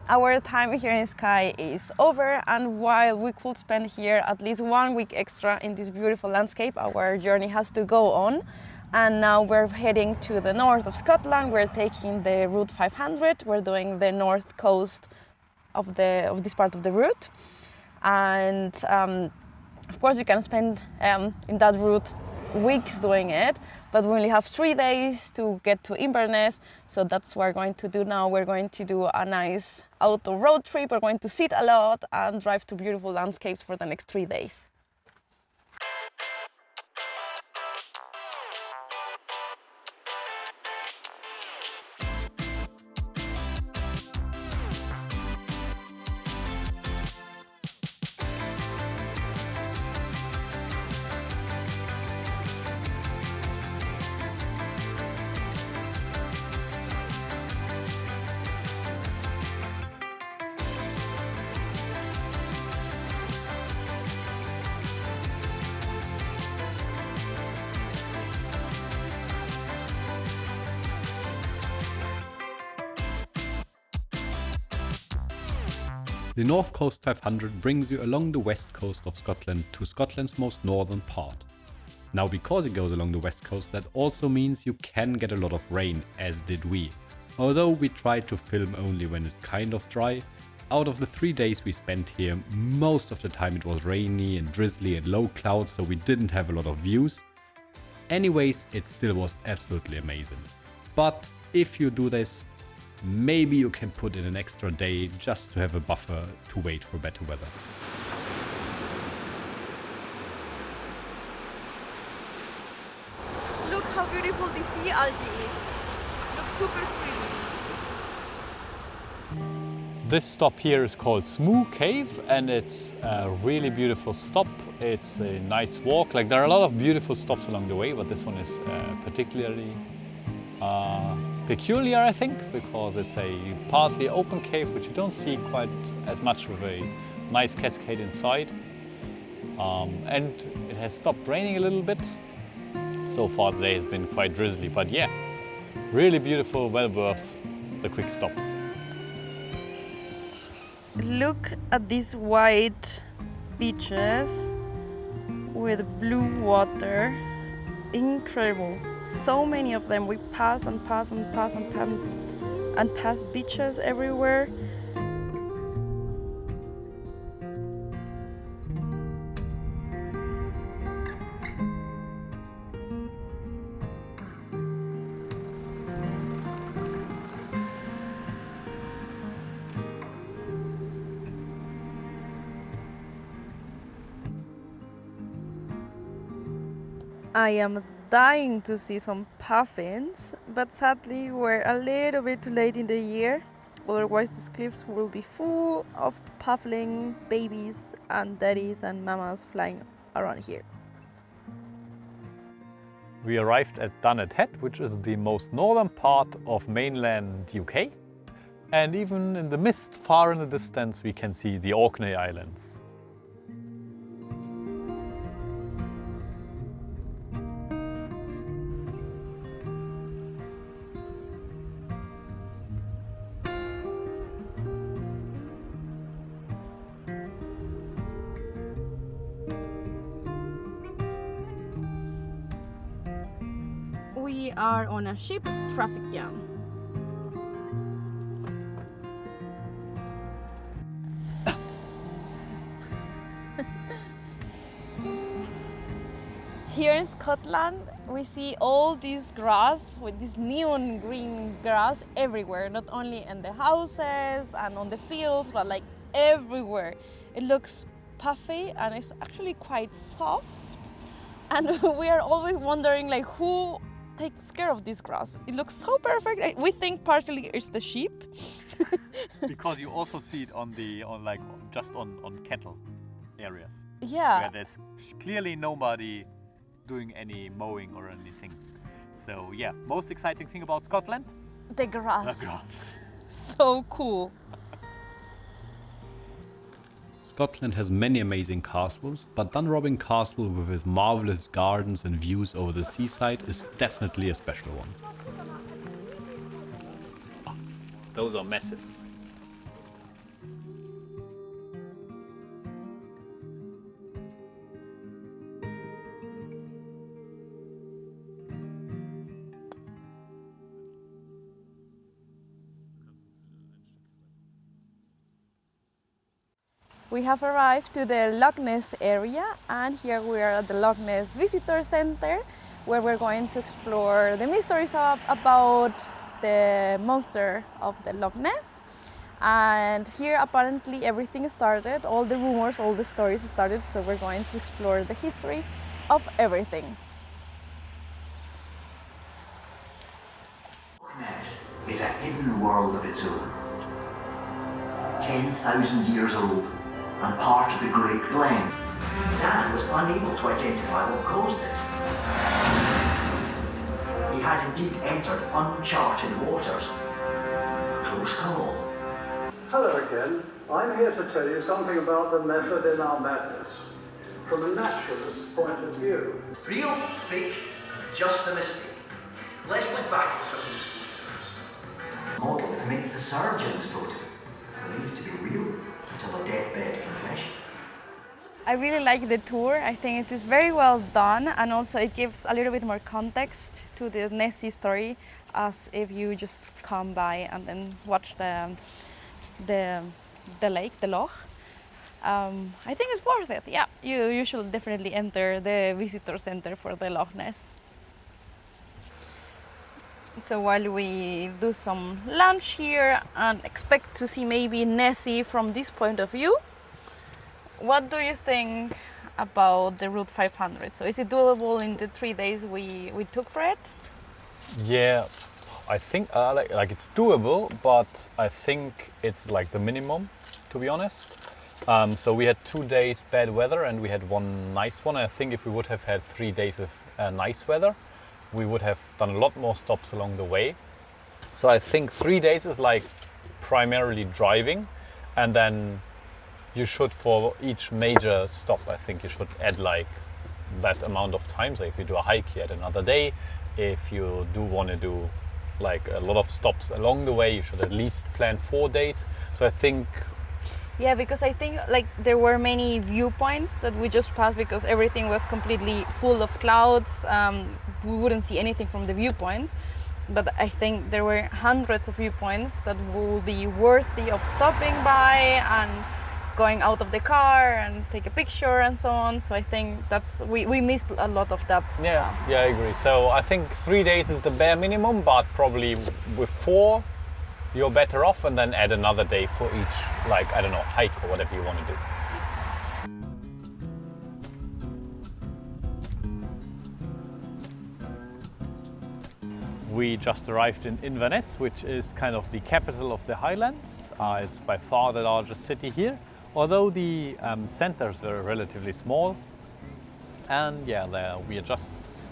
Our time here in Skye is over, and while we could spend here at least 1 week extra in this beautiful landscape, our journey has to go on. And now we're heading to the north of Scotland. We're taking the Route 500. We're doing the north coast of this part of the route. And of course you can spend in that route weeks doing it, but we only have 3 days to get to Inverness, so that's what we're going to do now. We're going to do a nice outdoor road trip. We're going to sit a lot and drive to beautiful landscapes for the next 3 days. The North Coast 500 brings you along the west coast of Scotland to Scotland's most northern part. Now, because it goes along the west coast, that also means you can get a lot of rain, as did we. Although we tried to film only when it's kind of dry, out of the 3 days we spent here, most of the time it was rainy and drizzly and low clouds, so we didn't have a lot of views. Anyways, it still was absolutely amazing. But if you do this, maybe you can put in an extra day just to have a buffer to wait for better weather. Look how beautiful the sea algae is. Looks super pretty. This stop here is called Smoo Cave, and it's a really beautiful stop. It's a nice walk. Like, there are a lot of beautiful stops along the way, but this one is particularly peculiar, I think, because it's a partly open cave, which you don't see quite as much with a nice cascade inside. And it has stopped raining a little bit. So far the day has been quite drizzly, but yeah, really beautiful, well worth the quick stop. Look at these white beaches with blue water. Incredible. So many of them. We passed and passed and passed and passed and passed beaches everywhere. I am dying to see some puffins, but sadly we're a little bit too late in the year. Otherwise these cliffs will be full of pufflings, babies and daddies and mamas flying around here. We arrived at Dunnet Head, which is the most northern part of mainland UK. And even in the mist, far in the distance, we can see the Orkney Islands. We are on a ship traffic jam. Here in Scotland, we see all this grass with this neon green grass everywhere, not only in the houses and on the fields, but like everywhere. It looks puffy and it's actually quite soft. And we are always wondering like who takes care of this grass. It looks so perfect. We think partially it's the sheep. Because you also see it on cattle areas. Yeah. Where there's clearly nobody doing any mowing or anything. So yeah, most exciting thing about Scotland? The grass. The grass. So cool. Scotland has many amazing castles, but Dunrobin Castle with its marvellous gardens and views over the seaside is definitely a special one. Those are massive. We have arrived to the Loch Ness area, and here we are at the Loch Ness Visitor Center, where we're going to explore the mysteries about the monster of the Loch Ness. And here apparently everything started, all the rumors, all the stories started, so we're going to explore the history of everything. Loch Ness is a hidden world of its own. 10,000 years old and part of the Great Glen. Dan was unable to identify what caused this. He had indeed entered uncharted waters. A close call. Hello again. I'm here to tell you something about the method in our madness, from a naturalist's point of view. Real, fake, just a mistake. Let's look back at some of these model to make the surgeon's photo believed to be real until a deathbed confession. I really like the tour. I think it is very well done, and also it gives a little bit more context to the Nessie story, as if you just come by and then watch the lake, the loch. I think it's worth it. Yeah, you should definitely enter the visitor center for the Loch Ness. So while we do some lunch here and expect to see maybe Nessie from this point of view, what do you think about the Route 500? So is it doable in the 3 days we took for it? Yeah, I think like it's doable, but I think it's like the minimum, to be honest. So we had 2 days bad weather and we had one nice one. I think if we would have had 3 days with nice weather, we would have done a lot more stops along the way. So I think 3 days is like primarily driving, and then you should, for each major stop, I think you should add like that amount of time. So if you do a hike, you add another day. If you do want to do like a lot of stops along the way, you should at least plan 4 days. So I think, Yeah, because I think like there were many viewpoints that we just passed because everything was completely full of clouds. We wouldn't see anything from the viewpoints, but I think there were hundreds of viewpoints that will be worthy of stopping by and going out of the car and take a picture and so on. So I think we missed a lot of that. yeah, I agree. So I think 3 days is the bare minimum, but probably with 4, you're better off, and then add another day for each, like, I don't know, hike or whatever you want to do. We just arrived in Inverness, which is kind of the capital of the Highlands. It's by far the largest city here, although the centers were relatively small. And yeah, we are just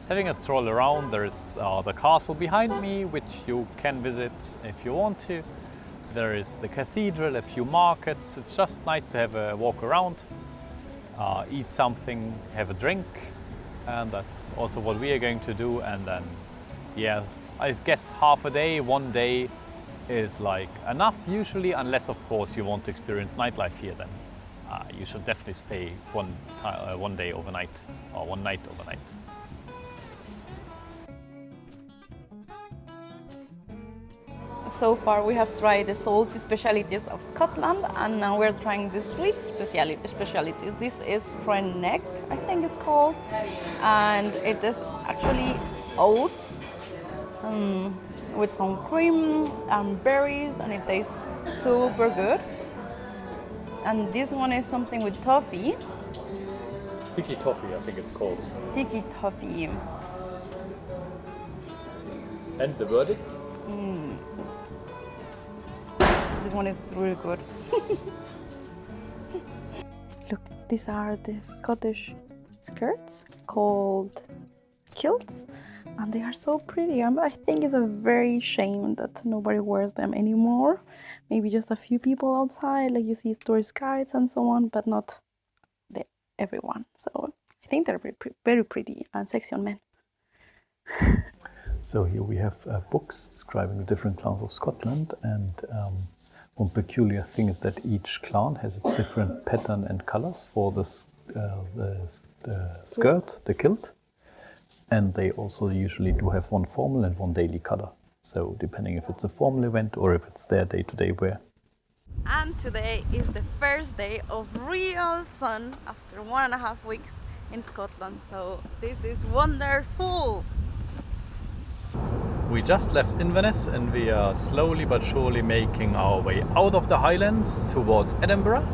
having a stroll around. There is the castle behind me, which you can visit if you want to. There is the cathedral, a few markets. It's just nice to have a walk around, eat something, have a drink. And that's also what we are going to do. And then, yeah, I guess half a day, 1 day is like enough usually, unless of course you want to experience nightlife here, then you should definitely stay one day overnight or one night overnight. So far we have tried the salty specialities of Scotland, and now we're trying the sweet specialities. This is Crenneck, I think it's called, and it is actually oats with some cream and berries, and it tastes super good. And this one is something with toffee. Sticky toffee, I think it's called. Sticky toffee. And the verdict? This one is really good. Look, these are the Scottish skirts called kilts, and they are so pretty. I think it's a very shame that nobody wears them anymore. Maybe just a few people outside, like you see tourist guides and so on, but not everyone. So I think they're very pretty and sexy on men. So here we have books describing the different clans of Scotland, and one peculiar thing is that each clan has its different pattern and colors for the skirt, the kilt, and they also usually do have one formal and one daily color. So depending if it's a formal event or if it's their day-to-day wear. And today is the first day of real sun after 1.5 weeks in Scotland. So this is wonderful. We just left Inverness and we are slowly but surely making our way out of the Highlands towards Edinburgh.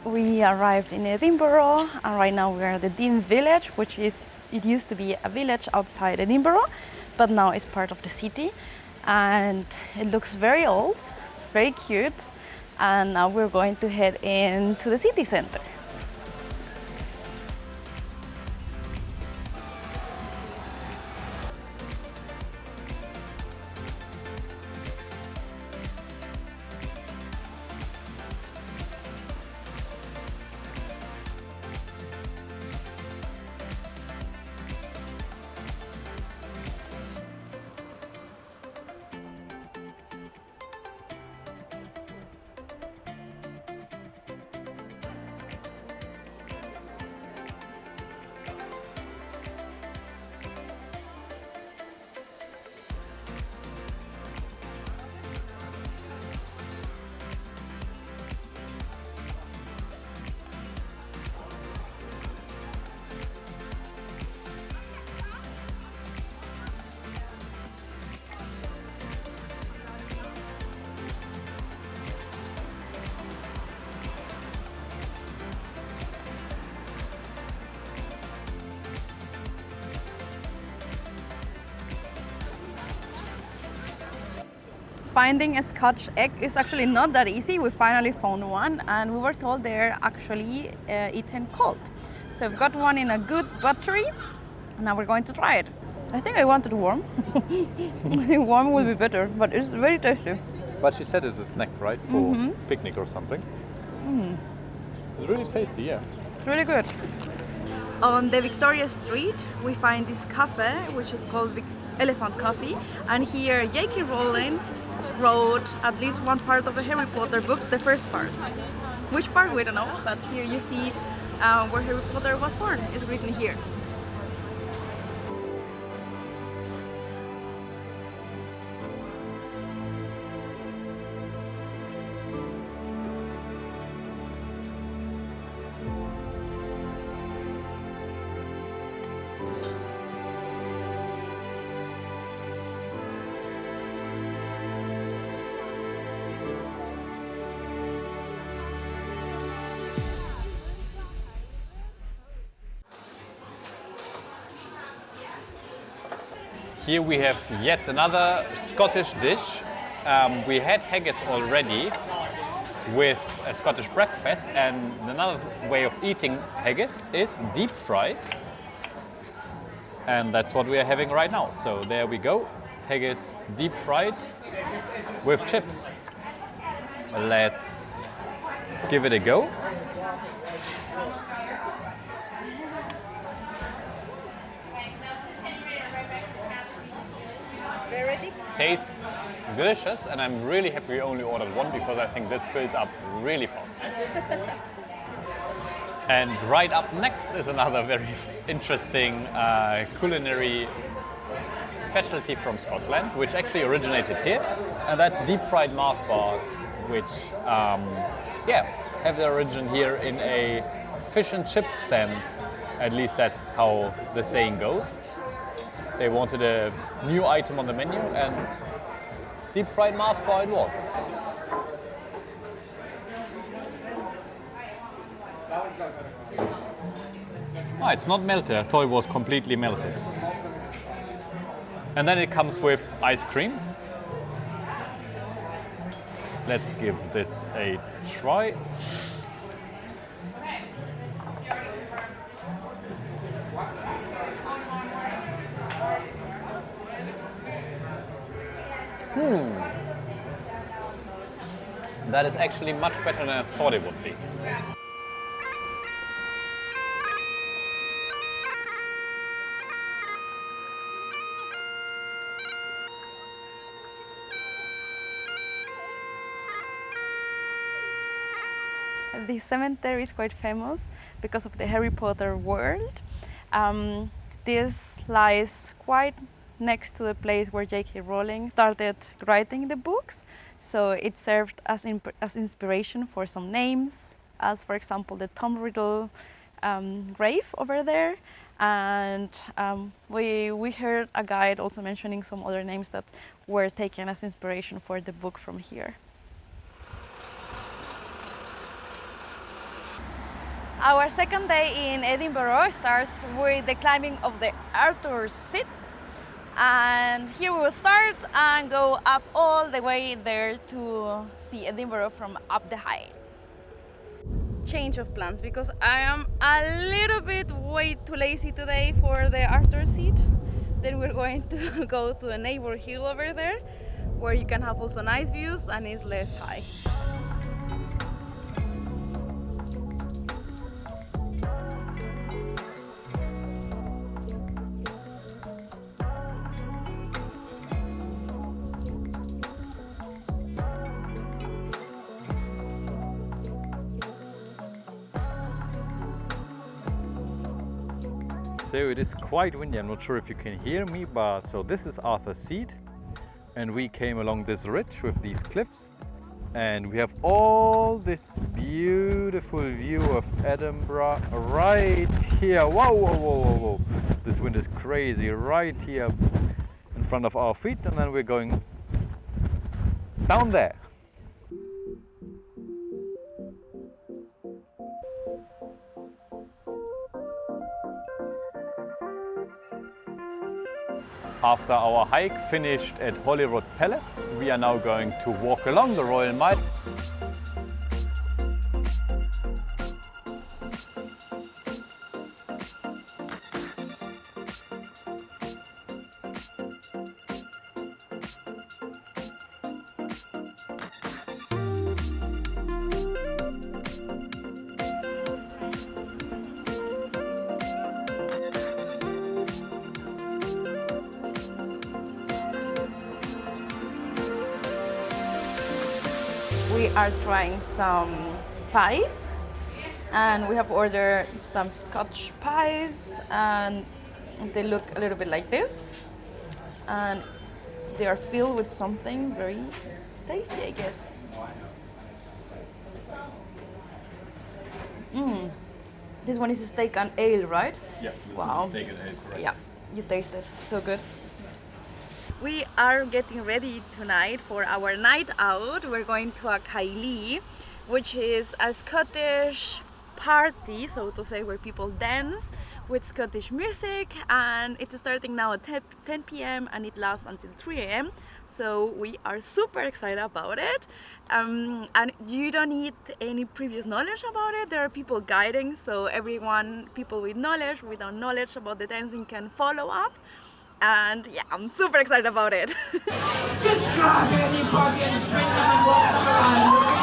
We arrived in Edinburgh and right now we are at the Dean Village, which it used to be a village outside Edinburgh, but now it's part of the city. And it looks very old, very cute. And now we're going to head into the city center. Finding a Scotch egg is actually not that easy. We finally found one and we were told they're actually eaten cold. So we've got one in a good buttery and now we're going to try it. I think I wanted warm. I think warm will be better, but it's very tasty. But she said it's a snack, right? For picnic or something. It's really tasty, yeah. It's really good. On the Victoria Street, we find this cafe, which is called Elephant Coffee. And here, J.K. Rowling wrote at least one part of the Harry Potter books, the first part. Which part, we don't know, but here you see where Harry Potter was born. It's written here. Here we have yet another Scottish dish. We had haggis already with a Scottish breakfast, and another way of eating haggis is deep fried. And that's what we are having right now. So there we go, haggis deep fried with chips. Let's give it a go. Tastes delicious, and I'm really happy we only ordered one because I think this fills up really fast. And right up next is another very interesting culinary specialty from Scotland, which actually originated here, and that's deep fried Mars bars, which have their origin here in a fish and chip stand. At least that's how the saying goes. They wanted a new item on the menu, and deep fried Mars bar it was. Oh, it's not melted. I thought it was completely melted. And then it comes with ice cream. Let's give this a try. That is actually much better than I thought it would be. This cemetery is quite famous because of the Harry Potter world. This lies quite next to the place where J.K. Rowling started writing the books, so it served as inspiration for some names, as for example the Tom Riddle grave over there, and we heard a guide also mentioning some other names that were taken as inspiration for the book from here. Our second day in Edinburgh starts with the climbing of the Arthur's Seat, and here we will start and go up all the way there to see Edinburgh from up the height. Change of plans, because I am a little bit way too lazy today for the Arthur's Seat. Then we're going to go to a neighbor hill over there where you can have also nice views and it's less high. So it is quite windy. I'm not sure if you can hear me, but so this is Arthur's Seat, and we came along this ridge with these cliffs, and we have all this beautiful view of Edinburgh right here. Whoa, whoa, whoa, whoa, whoa. This wind is crazy, right here in front of our feet, and then we're going down there. After our hike finished at Holyrood Palace, we are now going to walk along the Royal Mile. We are trying some pies, and we have ordered some Scotch pies, and they look a little bit like this, and they are filled with something very tasty, I guess. This one is a steak and ale, right? Yeah, Wow. steak and ale, correct. Yeah, you taste it. So good. We are getting ready tonight for our night out. We're going to a Cailí, which is a Scottish party, so to say, where people dance with Scottish music, and it's starting now at 10 p.m. and it lasts until 3 a.m. So we are super excited about it, and you don't need any previous knowledge about it. There are people guiding, so everyone, people with knowledge, without knowledge about the dancing, can follow up. And yeah, I'm super excited about it. Just grab any bucket and string them and walk them around.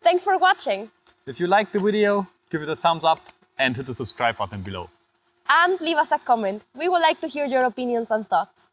Thanks for watching, If you liked the video, give it a thumbs up and hit the subscribe button below. and leave us a comment. We would like to hear your opinions and thoughts.